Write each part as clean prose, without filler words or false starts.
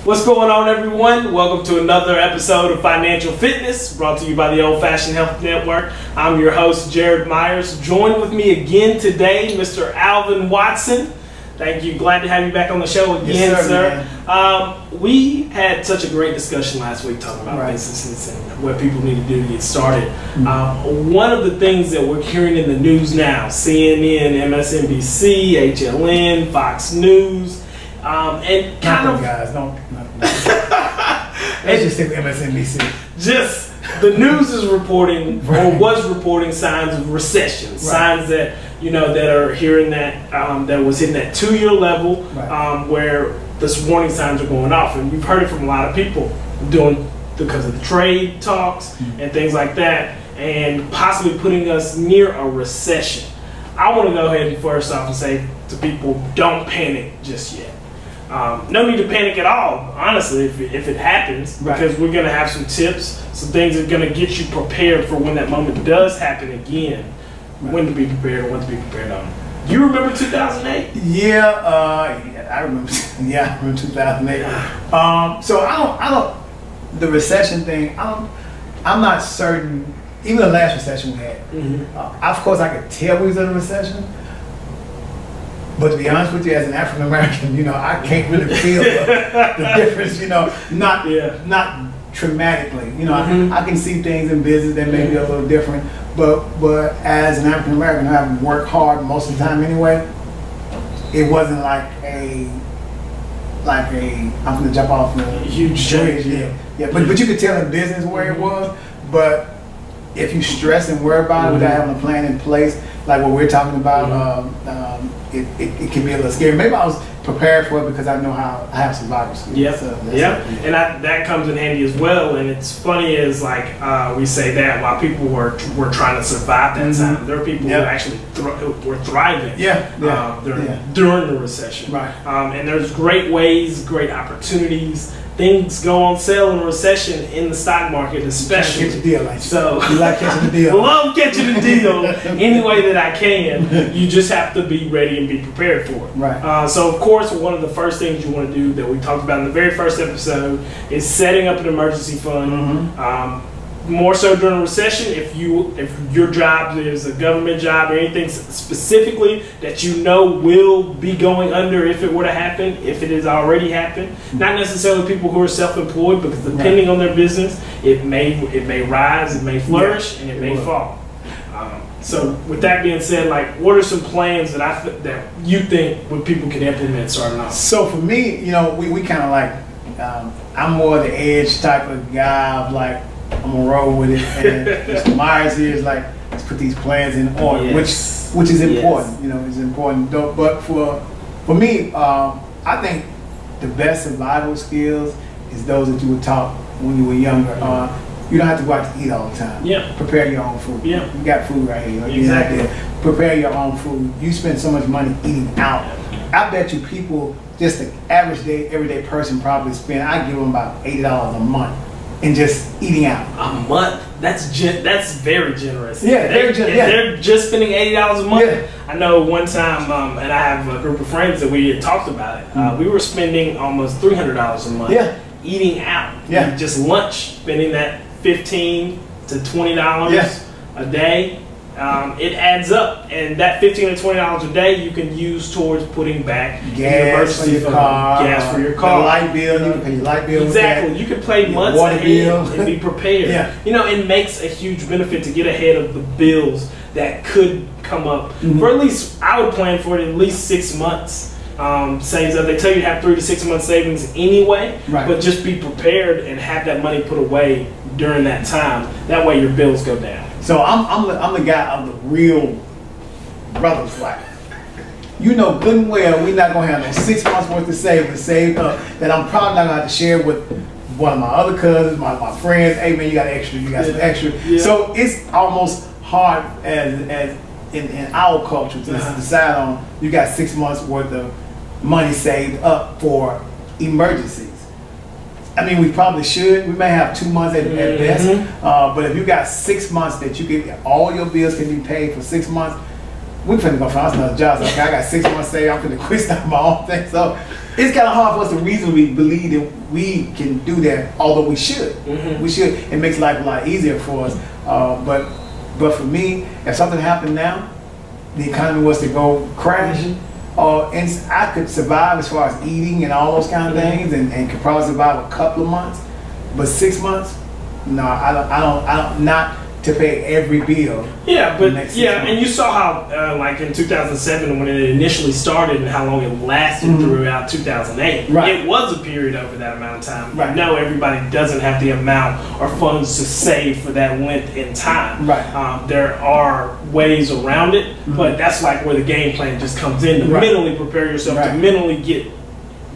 What's going on, everyone? Welcome to another episode of Financial Fitness, brought to you by the Old Fashioned Health Network. I'm your host, Jared Myers. Joined with me again today, Mr. Alvin Watson. Thank you. Glad to have you back on the show again, yes, sir. We had such a great discussion last week talking about businesses and what people need to do to get started. One of the things that we're hearing in the news now, CNN, MSNBC, HLN, Fox News, and kind of guys don't. Let's just stick with MSNBC. Just the news is reporting or was reporting signs of recession, signs that that are hearing that that was hitting that 2-year level, where this warning signs are going off, and we've heard it from a lot of people because of the trade talks and things like that, and possibly putting us near a recession. I want to go ahead and first off and say to people, don't panic just yet. No need to panic at all, honestly, if it happens, because we're going to have some tips, some things that are going to get you prepared for when that moment does happen again, when to be prepared or when to be prepared on. You remember 2008? Yeah, I remember. Yeah, I remember 2008. So I don't. The recession thing, I'm not certain. Even the last recession we had, of course, I could tell we was in a recession. But to be honest with you, as an African American, I can't really feel the difference. Not dramatically. I can see things in business that may be a little different. But as an African American, I have worked hard most of the time anyway. It wasn't like I'm gonna jump off a huge bridge. Yeah. But you could tell in business where it was. But if you stress and worry about it without having a plan in place, like what we're talking about, it can be a little scary. Maybe I was prepared for it because I know how I have survival skills. Yep. And that comes in handy as well. And it's funny is we say that while people were trying to survive that time, there are people who actually were thriving during the recession. And there's great ways, great opportunities. Things go on sale in a recession in the stock market, especially. Catch a deal, like so. You like catching the deal. Love catching the deal any way that I can. You just have to be ready and be prepared for it. So of course, one of the first things you want to do that we talked about in the very first episode is setting up an emergency fund. More so during a recession, if your job is a government job or anything specifically that will be going under if it were to happen, if it has already happened. Not necessarily people who are self-employed, because depending on their business, it may rise, it may flourish, and it may fall. So with that being said, what are some plans that you think people can implement starting off? So for me, we kind of I'm more the edge type of guy of I'm gonna roll with it, and Mr. Myers here is let's put these plans in order, which is important. It's important. But for me, I think the best survival skills is those that you were taught when you were younger. You don't have to go out to eat all the time. Prepare your own food. You got food right here. Exactly. Prepare your own food. You spend so much money eating out. I bet you people, just the average everyday person, probably spend. I give them about $80 a month. And just eating out a month. That's very generous. Very generous. They're just spending $80 a month. I know one time, and I have a group of friends that we had talked about it. We were spending almost $300 a month eating out. Just lunch, spending that $15 to $20 a day. It adds up, and that $15 to $20 a day you can use towards putting back gas for your car, light bill. You can pay your light bill. Exactly, you can play months ahead and be prepared. It makes a huge benefit to get ahead of the bills that could come up. For at least, I would plan for it at least 6 months. Savings up. They tell you to have 3 to 6 months savings anyway, but just be prepared and have that money put away during that time. That way your bills go down. So I'm the guy of the real brothers. Good and well, we're not gonna have no 6 months worth of saved up that I'm probably not gonna have to share with one of my other cousins, my friends. Hey man, you got extra, you got some extra. So it's almost hard as in our culture to decide on. You got 6 months worth of money saved up for emergencies. I mean, we probably should. We may have 2 months at best. But if you got 6 months that you get, all your bills can be paid for 6 months, we finna go find us another job. So, okay, I got 6 months saved. I'm finna quit starting my own thing. So it's kind of hard for us to reasonably believe that we can do that, although we should. We should. It makes life a lot easier for us. But for me, if something happened now, the economy was to go crash, and I could survive as far as eating and all those kind of things, and could probably survive a couple of months. But 6 months, no, I don't. Not to pay every bill. Yeah, but and you saw how like in 2007 when it initially started and how long it lasted throughout 2008. Right. It was a period over that amount of time. Right. No, everybody doesn't have the amount or funds to save for that length in time. Right. There are ways around it, but that's like where the game plan just comes in to mentally prepare yourself, to mentally get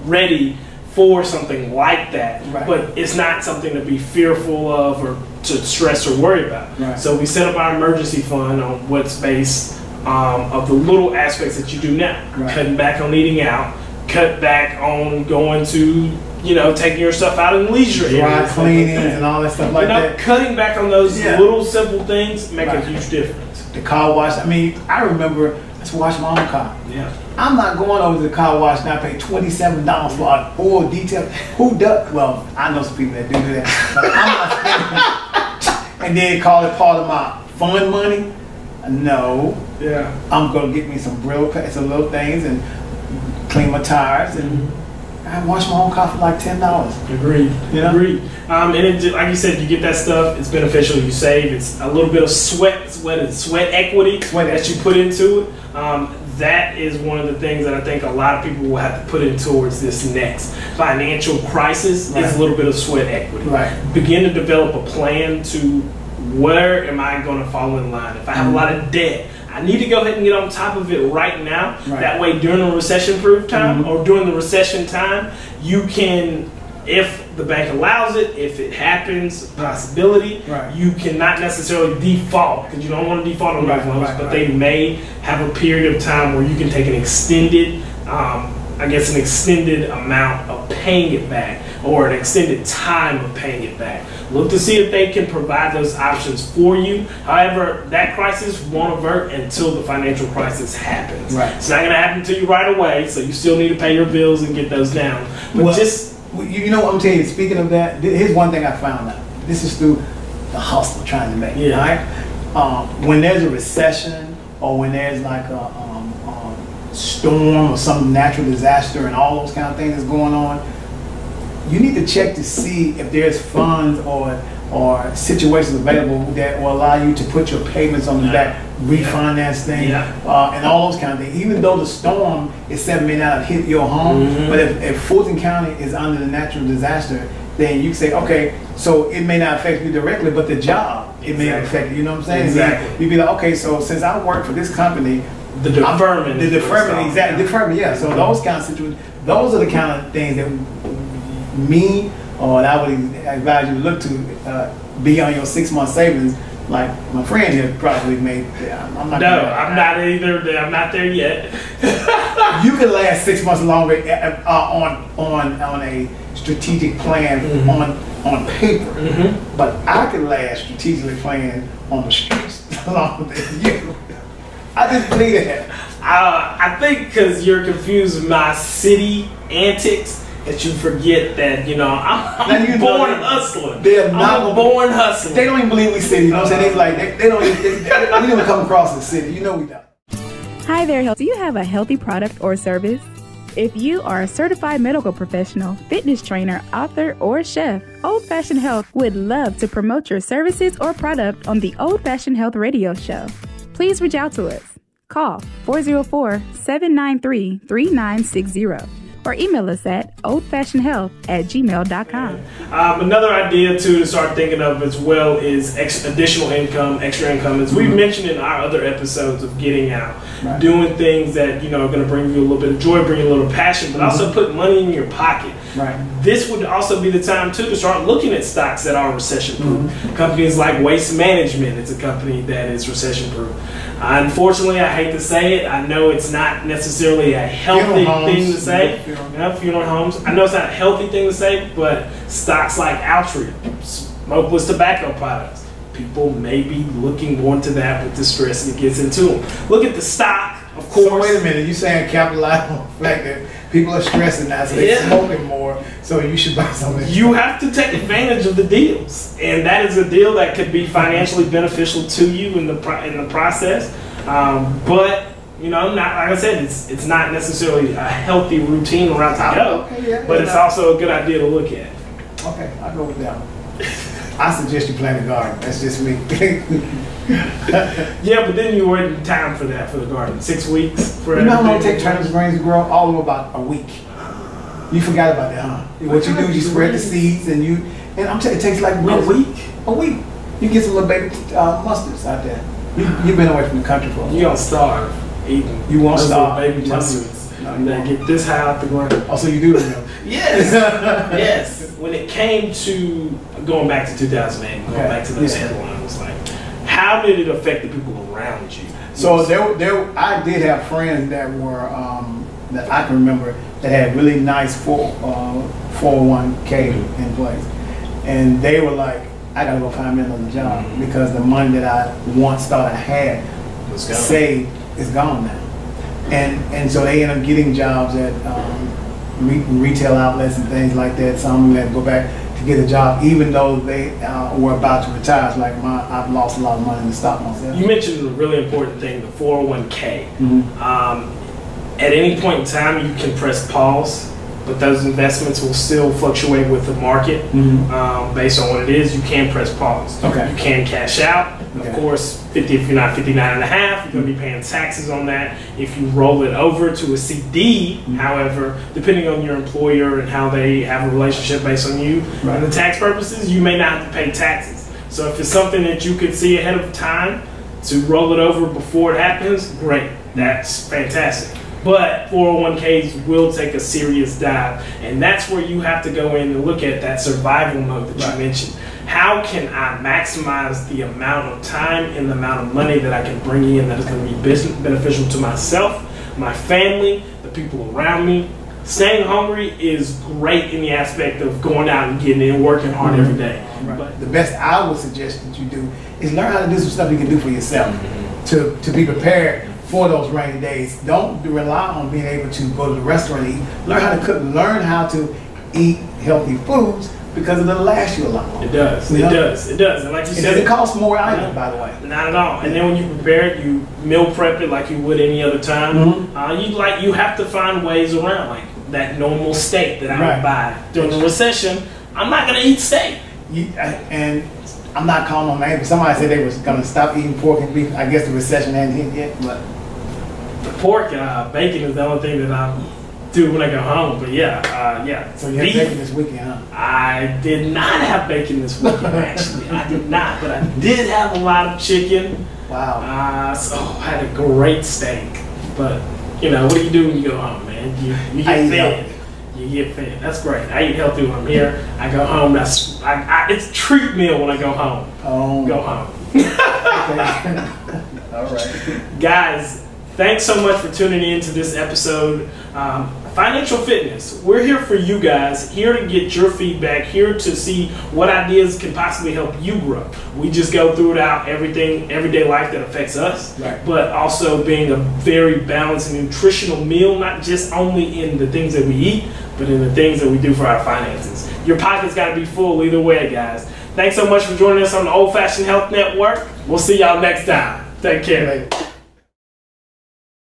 ready for something like that. But it's not something to be fearful of or to stress or worry about. So we set up our emergency fund on what's based of the little aspects that you do now. Cutting back on eating out, cut back on going to, you know, taking your stuff out in leisure areas, cleaning and all that stuff like that. Cutting back on those little simple things make a huge difference. The car wash, I mean, I remember to wash my own car. I'm not going over to the car wash and I pay $27 for an oil detail. Who does? Well, I know some people that do that, but I'm not spending and then call it part of my fun money. No. I'm gonna get me some little things and clean my tires and I wash my own car for like $10. Agreed. You know? Agreed. And it, like you said, you get that stuff. It's beneficial. You save. It's a little bit of sweat equity that you put into it. That is one of the things that I think a lot of people will have to put in towards this next financial crisis. Is a little bit of sweat equity. Begin to develop a plan to where am I going to fall in line. If I have a lot of debt, I need to go ahead and get on top of it right now. That way, during the recession-proof time or during the recession time, you can, if the bank allows it, if it happens, possibility, you cannot necessarily default because you don't want to default on those loans, but they may have a period of time where you can take an extended, an extended amount of paying it back or an extended time of paying it back. Look to see if they can provide those options for you. However, that crisis won't avert until the financial crisis happens. It's not going to happen to you right away, so you still need to pay your bills and get those down. But you know what I'm telling you, speaking of that, here's one thing I found out. This is through the hustle trying to make it, right? When there's a recession or when there's like a storm or some natural disaster and all those kind of things that's going on, you need to check to see if there's funds or situations available that will allow you to put your payments on the back, refinance things, and all those kind of things. Even though the storm itself may not have hit your home, but if Fulton County is under the natural disaster, then you can say, okay, so it may not affect you directly, but the job, it may affect you, you know what I'm saying? You'd be like, okay, so since I work for this company, the deferment, So those kind of situations, those are the kind of things that me or I would advise you to look to be on your 6 month savings. Like my friend here probably made. I'm not either. I'm not there yet. You can last 6 months longer on a strategic plan on paper, but I can last strategically plan on the streets longer than you. I just believe that. I think because you're confused with my city antics, that you forget that, you know, I'm born hustling. I'm born hustling. They don't even believe we city, you know what I'm saying? They like, they don't even come across the city. You know we don't. Hi there, do you have a healthy product or service? If you are a certified medical professional, fitness trainer, author, or chef, Old Fashioned Health would love to promote your services or product on the Old Fashioned Health radio show. Please reach out to us. Call 404-793-3960 or email us at oldfashionedhealth@gmail.com. Another idea too to start thinking of as well is additional income, extra income. As we've mentioned in our other episodes of getting out, doing things that, you know, are going to bring you a little bit of joy, bring you a little passion, but also put money in your pocket. This would also be the time too to start looking at stocks that are recession proof. Companies like Waste Management, it's a company that is recession proof. Unfortunately, I hate to say it, I know it's not necessarily a healthy thing to say. Funeral homes. I know it's not a healthy thing to say, but stocks like Altria, smokeless tobacco products, people may be looking more into that with the stress that gets into them. Look at the stock, of course. So wait a minute, you're saying capitalize on the fact that people are stressing now, so they're smoking more, so you should buy something. You have to take advantage of the deals, and that is a deal that could be financially beneficial to you in the process. But you know, not like I said, it's not necessarily a healthy routine route to go, but it's also a good idea to look at. Okay, I'll go with that one. I suggest you plant a garden. That's just me. Yeah, but then you wait time for that for the garden. 6 weeks for you know how long it takes turnips greens to grow? All of about a week. You forgot about that, huh? What you do is you spread the seeds and I'm telling you, it takes like a week. A week. You get some little baby mustards out there. You've been away from the country for a while. You're gonna starve eating. You won't starve. Baby mustards. No, get this high out the ground. Oh, so you do know? Yes. Yes. When it came to going back to 2008, going back to those headlines, like, how did it affect the people around you? So I did have friends that were that I can remember that had really nice 401k in place, and they were like, I gotta go find me another job because the money that I once thought I had saved is gone now. And so they end up getting jobs at retail outlets and things like that. Some of them had to go back to get a job, even though they were about to retire. It's like I've lost a lot of money in the stock myself. You mentioned a really important thing, the 401k. At any point in time, you can press pause, but those investments will still fluctuate with the market based on what it is. You can press pause. Okay. You can cash out. Of course, 50 if you're not 59 and a half, you're going to be paying taxes on that. If you roll it over to a CD, however, depending on your employer and how they have a relationship based on you and the tax purposes, you may not have to pay taxes. So if it's something that you could see ahead of time to roll it over before it happens, great. That's fantastic. But 401ks will take a serious dive, and that's where you have to go in and look at that survival mode that you mentioned. How can I maximize the amount of time and the amount of money that I can bring in that is going to be beneficial to myself, my family, the people around me? Staying hungry is great in the aspect of going out and getting in, working hard every day. But the best I would suggest that you do is learn how to do some stuff you can do for yourself to be prepared for those rainy days. Don't rely on being able to go to the restaurant and eat. Learn how to cook. Learn how to eat healthy foods because it'll last you a lot longer. It does. It does. It does. And like you said, it costs more either, by the way. Not at all. And then when you prepare it, you meal prep it like you would any other time. You have to find ways around, like that normal steak that I would buy during the recession. I'm not going to eat steak. And I'm not calling on names, but somebody said they was going to stop eating pork and beef. I guess the recession hadn't hit yet, but the pork, bacon is the only thing that I do when I go home. But yeah. So you had bacon this weekend, huh? I did not have bacon this weekend, actually. I did not, but I did have a lot of chicken. Wow. So I had a great steak. But, you know, what do you do when you go home, man? You get fed. You get fed. That's great. I eat healthy when I'm here. I go home. It's a treat meal when I go home. Go home. All right. Guys, thanks so much for tuning in to this episode. Financial Fitness. We're here for you guys, here to get your feedback, here to see what ideas can possibly help you grow. We just go throughout everyday life that affects us, but also being a very balanced and nutritional meal, not just only in the things that we eat, but in the things that we do for our finances. Your pocket's got to be full either way, guys. Thanks so much for joining us on the Old Fashioned Health Network. We'll see y'all next time. Take care.